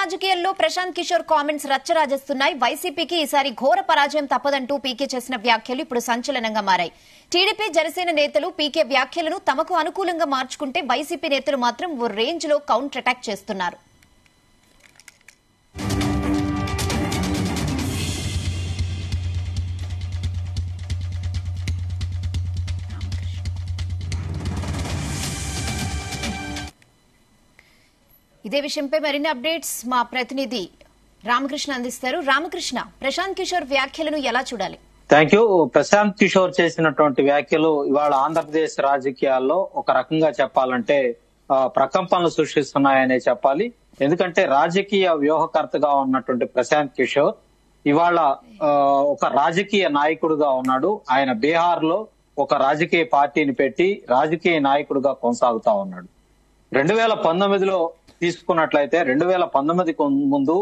రాజకీయాల్లో ప్రశాంత్ కిషోర్ కామెంట్స్ రచ్చరాజేస్తున్నాయి. వైసీపీకి ఈసారి ఘోర పరాజయం తప్పదంటూ పీకే చేసిన వ్యాఖ్యలు ఇప్పుడు సంచలనంగా మారాయి. టీడీపీ జనసేన నేతలు పీకే వ్యాఖ్యలను తమకు అనుకూలంగా మార్చుకుంటే వైసీపీ నేతలు మాత్రం ఓ రేంజ్ లో కౌంటర్ అటాక్ చేస్తున్నారు. ఇదే విషయంపై మరిన్ని అప్డేట్స్ మా ప్రతినిధి రామకృష్ణ అందిస్తారు. రామకృష్ణ, ప్రశాంత్ కిషోర్ వ్యాఖ్యలను ఎలా చూడాలి? Thank you. ప్రశాంత్ కిషోర్ చేసినటువంటి వ్యాఖ్యలు ఇవాళ ఆంధ్రప్రదేశ్ రాజకీయాల్లో ఒక రకంగా చెప్పాలంటే ప్రకంపనలు సృష్టిస్తున్నాయనే చెప్పాలి. ఎందుకంటే రాజకీయ వ్యూహకర్తగా ఉన్నటువంటి ప్రశాంత్ కిషోర్ ఇవాళ ఒక రాజకీయ నాయకుడుగా ఉన్నాడు. ఆయన బీహార్ లో ఒక రాజకీయ పార్టీని పెట్టి రాజకీయ నాయకుడుగా కొనసాగుతా ఉన్నాడు. 2019లో తీసుకున్నట్లయితే 2019కు ముందు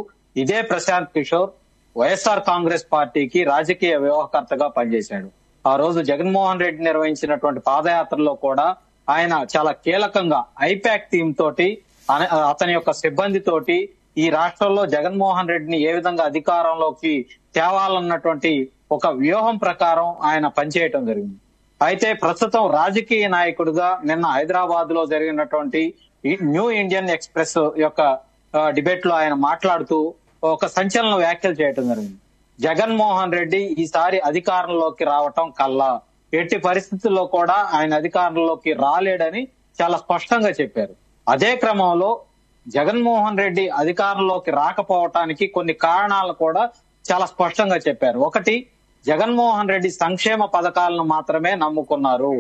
ఇదే ప్రశాంత్ కిషోర్ వైఎస్ఆర్ కాంగ్రెస్ పార్టీకి రాజకీయ వ్యవహారకర్తగా పనిచేశాడు. ఆ రోజు జగన్మోహన్ రెడ్డి నిర్వహించినటువంటి పాదయాత్రలో కూడా ఆయన చాలా కీలకంగా ఐపాక్ టీమ్ తోటి అతని యొక్క సిబ్బంది తోటి ఈ రాష్ట్రంలో జగన్మోహన్ రెడ్డిని ఏ విధంగా అధికారంలోకి తేవాలన్నటువంటి ఒక వ్యూహం ప్రకారం ఆయన పనిచేయటం జరిగింది. అయితే ప్రస్తుతం రాజకీయ నాయకుడిగా నిన్న హైదరాబాద్ లో జరిగినటువంటి న్యూ ఇండియన్ ఎక్స్ప్రెస్ యొక్క డిబేట్ లో ఆయన మాట్లాడుతూ ఒక సంచలన వ్యాఖ్యలు చేయడం జరిగింది. జగన్మోహన్ రెడ్డి ఈసారి అధికారంలోకి రావటం కల్లా ఎట్టి పరిస్థితుల్లో కూడా ఆయన అధికారంలోకి రాలేడని చాలా స్పష్టంగా చెప్పారు. అదే క్రమంలో జగన్మోహన్ రెడ్డి అధికారంలోకి రాకపోవటానికి కొన్ని కారణాలు కూడా చాలా స్పష్టంగా చెప్పారు. ఒకటి, జగన్మోహన్ రెడ్డి సంక్షేమ పథకాలను మాత్రమే నమ్ముకున్నారు.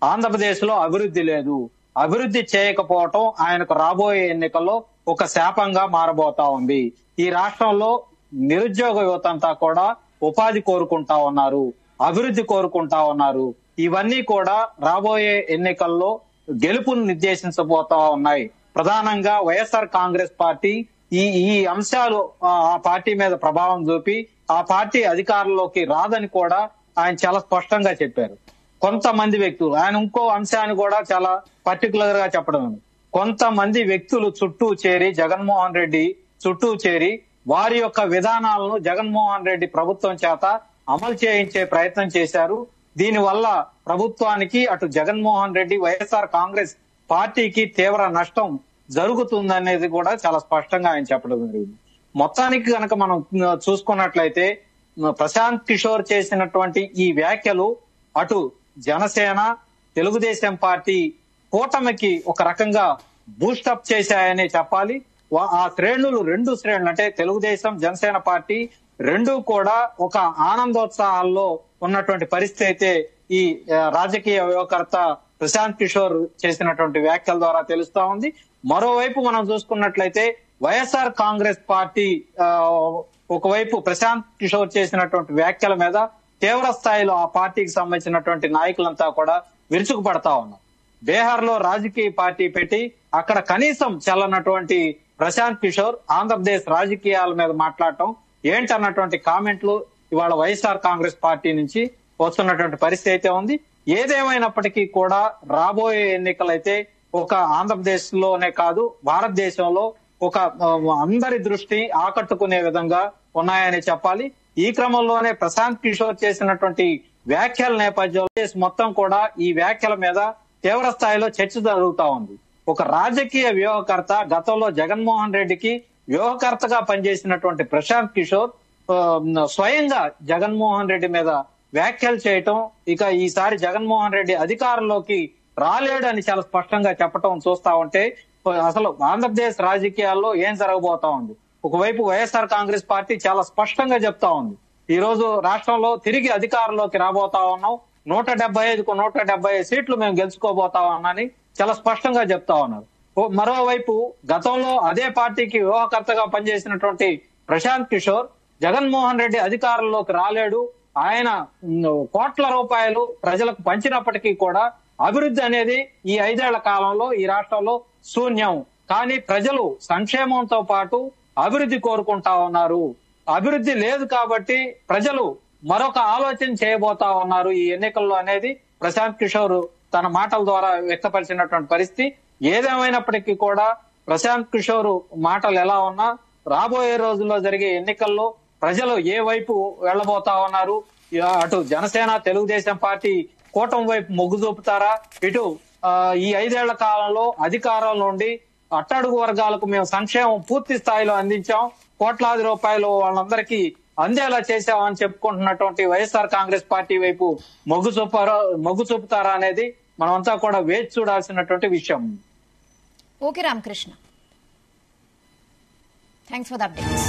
ఆంధ్రప్రదేశ్ లో అభివృద్ధి లేదు. అభివృద్ధి చేయకపోవటం ఆయనకు రాబోయే ఎన్నికల్లో ఒక శాపంగా మారబోతా ఉంది. ఈ రాష్ట్రంలో నిరుద్యోగ యువత అంతా కూడా ఉపాధి కోరుకుంటా ఉన్నారు, అభివృద్ధి కోరుకుంటా ఉన్నారు. ఇవన్నీ కూడా రాబోయే ఎన్నికల్లో గెలుపును నిర్దేశించబోతా ఉన్నాయి. ప్రధానంగా వైఎస్ఆర్ కాంగ్రెస్ పార్టీ ఈ అంశాలు ఆ పార్టీ మీద ప్రభావం చూపి ఆ పార్టీ అధికారంలోకి రాదని కూడా ఆయన చాలా స్పష్టంగా చెప్పారు. కొంతమంది వ్యక్తులు, ఆయన ఇంకో అంశాన్ని కూడా చాలా పర్టికులర్ గా చెప్పడం, కొంతమంది వ్యక్తులు చుట్టూ చేరి జగన్మోహన్ రెడ్డి చుట్టూ చేరి వారి యొక్క విధానాలను జగన్మోహన్ రెడ్డి ప్రభుత్వం చేత అమలు చేయించే ప్రయత్నం చేశారు. దీనివల్ల ప్రభుత్వానికి అటు జగన్మోహన్ రెడ్డి వైఎస్ఆర్ కాంగ్రెస్ పార్టీకి తీవ్ర నష్టం జరుగుతుందనేది కూడా చాలా స్పష్టంగా ఆయన చెప్పడం జరిగింది. మొత్తానికి కనుక మనం చూసుకున్నట్లయితే ప్రశాంత్ కిషోర్ చేసినటువంటి ఈ వ్యాఖ్యలు అటు జనసేన, తెలుగుదేశం పార్టీ కూటమికి ఒక రకంగా బూస్టప్ చేశాయనే చెప్పాలి. ఆ శ్రేణులు, రెండు శ్రేణులు అంటే తెలుగుదేశం, జనసేన పార్టీ రెండు కూడా ఒక ఆనందోత్సాహాల్లో ఉన్నటువంటి పరిస్థితి అయితే ఈ రాజకీయ వ్యూహకర్త ప్రశాంత్ కిషోర్ చేసినటువంటి వ్యాఖ్యల ద్వారా తెలుస్తా ఉంది. మరోవైపు మనం చూసుకున్నట్లయితే వైఎస్ఆర్ కాంగ్రెస్ పార్టీ ఒకవైపు ప్రశాంత్ కిషోర్ చేసినటువంటి వ్యాఖ్యల మీద తీవ్ర స్థాయిలో ఆ పార్టీకి సంబంధించినటువంటి నాయకులంతా కూడా విరుచుకుపడతా ఉన్నారు. బీహార్ లో రాజకీయ పార్టీ పెట్టి అక్కడ కనీసం చెల్లనటువంటి ప్రశాంత్ కిషోర్ ఆంధ్రప్రదేశ్ రాజకీయాల మీద మాట్లాడటం ఏంటన్నటువంటి కామెంట్లు ఇవాళ వైఎస్ఆర్ కాంగ్రెస్ పార్టీ నుంచి వస్తున్నటువంటి పరిస్థితి అయితే ఉంది. ఏదేమైనప్పటికీ కూడా రాబోయే ఎన్నికలైతే ఒక ఆంధ్రప్రదేశ్ లోనే కాదు భారతదేశంలో ఒక అందరి దృష్టి ఆకట్టుకునే విధంగా ఉన్నాయని చెప్పాలి. ఈ క్రమంలోనే ప్రశాంత్ కిషోర్ చేసినటువంటి వ్యాఖ్యల నేపథ్యంలో మొత్తం కూడా ఈ వ్యాఖ్యల మీద తీవ్ర స్థాయిలో చర్చ జరుగుతా ఉంది. ఒక రాజకీయ వ్యూహకర్త, గతంలో జగన్మోహన్ రెడ్డికి వ్యూహకర్తగా పనిచేసినటువంటి ప్రశాంత్ కిషోర్ స్వయంగా జగన్మోహన్ రెడ్డి మీద వ్యాఖ్యలు చేయటం, ఇక ఈసారి జగన్మోహన్ రెడ్డి అధికారంలోకి రాలేడని చాలా స్పష్టంగా చెప్పటం చూస్తా ఉంటే అసలు ఆంధ్రప్రదేశ్ రాజకీయాల్లో ఏం జరగబోతా ఉంది. ఒకవైపు వైఎస్ఆర్ కాంగ్రెస్ పార్టీ చాలా స్పష్టంగా చెప్తా ఉంది, ఈ రోజు రాష్ట్రంలో తిరిగి అధికారంలోకి రాబోతా ఉన్నాం, 175కు 175 సీట్లు మేము గెలుచుకోబోతా ఉన్నామని చాలా స్పష్టంగా చెప్తా ఉన్నారు. మరోవైపు గతంలో అదే పార్టీకి వ్యూహకర్తగా పనిచేసినటువంటి ప్రశాంత్ కిషోర్ జగన్మోహన్ రెడ్డి అధికారంలోకి రాలేడు, ఆయన కోట్ల రూపాయలు ప్రజలకు పంచినప్పటికీ కూడా అభివృద్ధి అనేది ఈ 5 ఏళ్ల కాలంలో ఈ రాష్ట్రంలో శూన్యం. కానీ ప్రజలు సంక్షేమంతో పాటు అభివృద్ధి కోరుకుంటా ఉన్నారు. అభివృద్ధి లేదు కాబట్టి ప్రజలు మరొక ఆలోచన చేయబోతా ఉన్నారు ఈ ఎన్నికల్లో అనేది ప్రశాంత్ కిషోర్ తన మాటల ద్వారా వ్యక్తపరిచినటువంటి పరిస్థితి. ఏదేమైనప్పటికీ కూడా ప్రశాంత్ కిషోర్ మాటలు ఎలా ఉన్నా రాబోయే రోజుల్లో జరిగే ఎన్నికల్లో ప్రజలు ఏ వైపు వెళ్లబోతా ఉన్నారు, అటు జనసేన తెలుగుదేశం పార్టీ కూటమి వైపు మొగ్గు చూపుతారా, ఇటు ఈ 5 ఏళ్ల కాలంలో అధికారం నుండి అట్టడుగు వర్గాలకు మేము సంక్షేమం పూర్తి స్థాయిలో అందించాం, కోట్లాది రూపాయలు వాళ్ళందరికీ అందేలా చేశామని చెప్పుకుంటున్నటువంటి వైఎస్ఆర్ కాంగ్రెస్ పార్టీ వైపు మొగ్గు చూపుతారా అనేది మనమంతా కూడా వేచి చూడాల్సినటువంటి విషయం. Okay Ramakrishna, thanks for the updates.